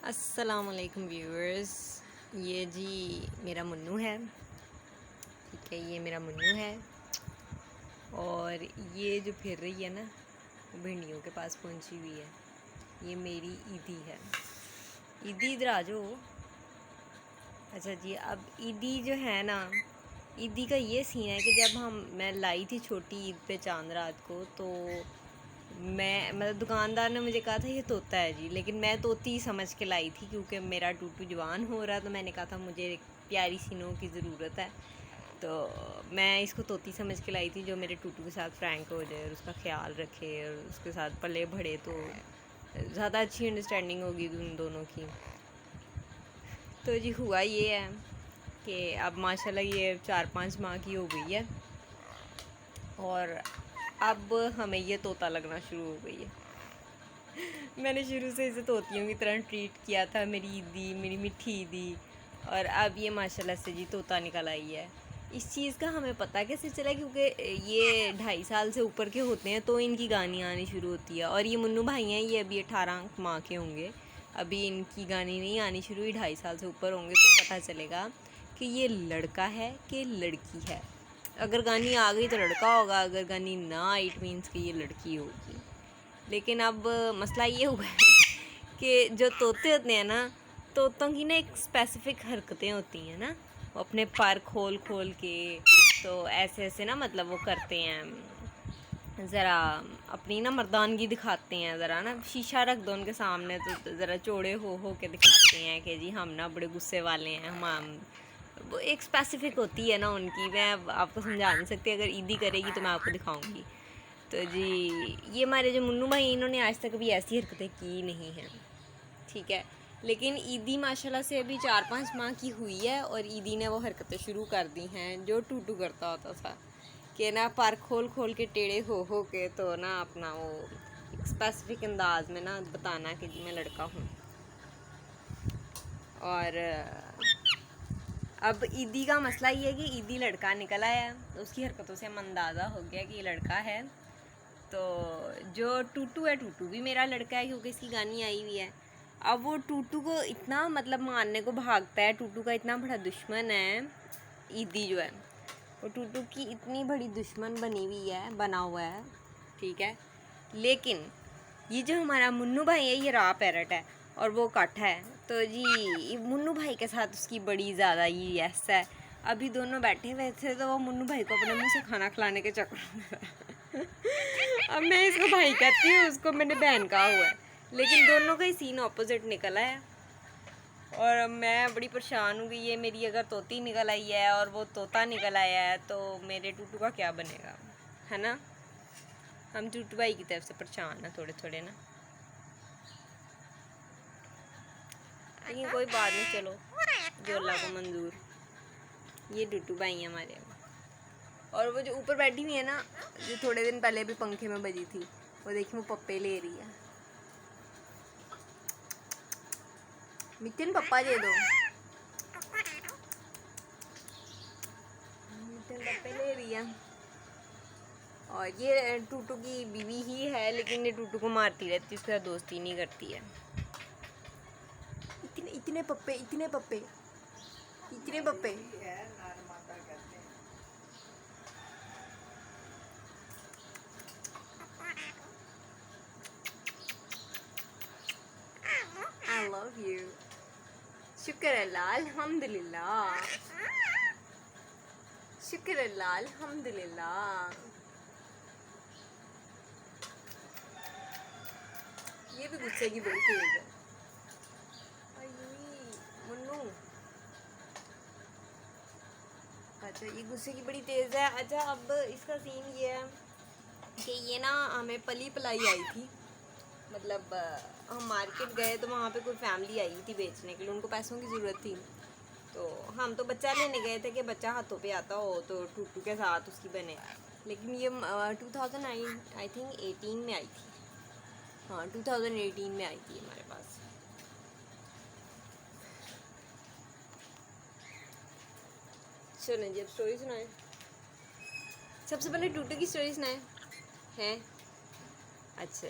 अस्सलामुअलैकुम व्यूअर्स। ये जी मेरा मुन्नू है। ठीक है, ये मेरा मुन्नू है और ये जो फिर रही है ना वो भिंडियों के पास पहुंची हुई है। ये मेरी ईदी है। ईदी इधर आ जाओ। अच्छा जी, अब ईदी जो है ना, ईदी का ये सीन है कि जब मैं लाई थी छोटी ईद पे चांद रात को, तो मैं मतलब दुकानदार ने मुझे कहा था ये तोता है जी, लेकिन मैं तोती समझ के लाई थी क्योंकि मेरा टूटू जवान हो रहा, तो मैंने कहा था मुझे एक प्यारी सी नोह की ज़रूरत है, तो मैं इसको तोती समझ के लाई थी जो मेरे टूटू के साथ फ्रैंक हो जाए और उसका ख्याल रखे और उसके साथ पले बढ़े, तो ज़्यादा अच्छी अंडरस्टैंडिंग होगी उन दोनों की। तो जी हुआ ये है कि अब माशाल्लाह ये 4-5 माह की हो गई है और अब हमें ये तोता लगना शुरू हो गई है। मैंने शुरू से इसे तोतियों की तरह ट्रीट किया था, मेरी ईदी, मेरी मिठी ईदी, और अब ये माशाल्लाह से जी तोता निकल आई है। इस चीज़ का हमें पता कैसे चला, क्योंकि ये 2.5 साल से ऊपर के होते हैं तो इनकी गानी आनी शुरू होती है, और ये मुन्नू भाई हैं, ये अभी 18 माह के होंगे, अभी इनकी गानी नहीं आनी शुरू हुई, 2.5 साल से ऊपर होंगे तो पता चलेगा कि ये लड़का है कि लड़की है। अगर गानी आ गई तो लड़का होगा, अगर गानी ना आई इट मीन्स कि ये लड़की होगी। लेकिन अब मसला ये हुआ है कि जो तोते होते हैं ना, तोतों की ना एक स्पेसिफिक हरकतें होती हैं ना, वो अपने पर खोल खोल के तो ऐसे ऐसे ना, मतलब वो करते हैं, ज़रा अपनी ना मर्दानगी दिखाते हैं, ज़रा ना शीशा रख दो उनके सामने तो ज़रा चौड़े हो के दिखाते हैं कि जी हम ना बड़े गुस्से वाले हैं, हम वो एक स्पेसिफिक होती है ना उनकी, मैं आपको समझा नहीं सकती, अगर ईदी करेगी तो मैं आपको दिखाऊंगी। तो जी ये हमारे जो मुन्नू भाई, इन्होंने आज तक कभी ऐसी हरकतें की नहीं हैं, ठीक है, लेकिन ईदी माशाल्लाह से अभी 4-5 माह की हुई है और ईदी ने वो हरकतें शुरू कर दी हैं जो टूटू करता होता था कि ना पर खोल खोल के टेढ़े हो के तो ना अपना वो एक स्पेसिफिक अंदाज में ना बताना कि जी मैं लड़का हूँ। और अब ईदी का मसला ये है कि ईदी लड़का निकल आया, तो उसकी हरकतों से हम अंदाज़ा हो गया कि ये लड़का है। तो जो टूटू है, टूटू भी मेरा लड़का है क्योंकि इसकी गानी आई हुई है। अब वो टूटू को इतना मतलब मारने को भागता है, टूटू का इतना बड़ा दुश्मन है ईदी जो है, वो टूटू की इतनी बड़ी दुश्मन बनी हुई है, बना हुआ है, ठीक है। लेकिन ये जो हमारा मुन्नू भाई है, ये रॉ पैरट है और वो कट है, तो जी मुन्नू भाई के साथ उसकी बड़ी ज़्यादा ही यस है। अभी दोनों बैठे हुए थे तो वो मुन्नू भाई को अपने मुँह से खाना खिलाने के चक्कर में अब मैं इसको भाई कहती हूँ, उसको मैंने बहन कहा हुआ है, लेकिन दोनों का ही सीन ऑपोजिट निकला है और मैं बड़ी परेशान हूँ कि ये मेरी अगर तोती निकल आई है और वो तोता निकल आया है तो मेरे टूटू का क्या बनेगा, है ना। हम टूटू भाई की तरफ से परेशान है थोड़े थोड़े ना, लेकिन कोई बात नहीं, चलो जो अल्लाह को मंजूर। ये टूटू भाई हैं हमारे, और वो जो ऊपर बैठी हुई है ना, जो थोड़े दिन पहले भी पंखे में बजी थी, वो देखिए वो पप्पे ले रही है। मिठन पप्पा दे दो, मिठन पप्पे ले रही है। और ये टूटू की बीवी ही है, लेकिन ये टूटू को मारती रहती है, उसके साथ दोस्ती नहीं करती है। इतने इतने पप्पे, इतने पप्पे, इतने पप्पे। I love you. शुक्र अल्लाह, अल्हम्दुलिल्लाह, शुक्र अल्लाह, अल्हम्दुलिल्लाह। ये भी गुस्से की बड़ी तेज है। मुन्नू, अच्छा ये गुस्से की बड़ी तेज है। अच्छा अब इसका सीन ये है कि ये ना हमें पली पलाई आई थी, मतलब हम मार्केट गए तो वहाँ पे कोई फैमिली आई थी बेचने के लिए, उनको पैसों की ज़रूरत थी, तो हम तो बच्चा लेने गए थे कि बच्चा हाथों पे आता हो तो टूटू के साथ उसकी बने, लेकिन ये 2009 आई थिंक 18 में आई थी, हाँ 2018 में आई थी हमारे पास। चलें जी अब स्टोरी सुनाएं। सबसे पहले टूटू की स्टोरी सुनाएं हैं। अच्छा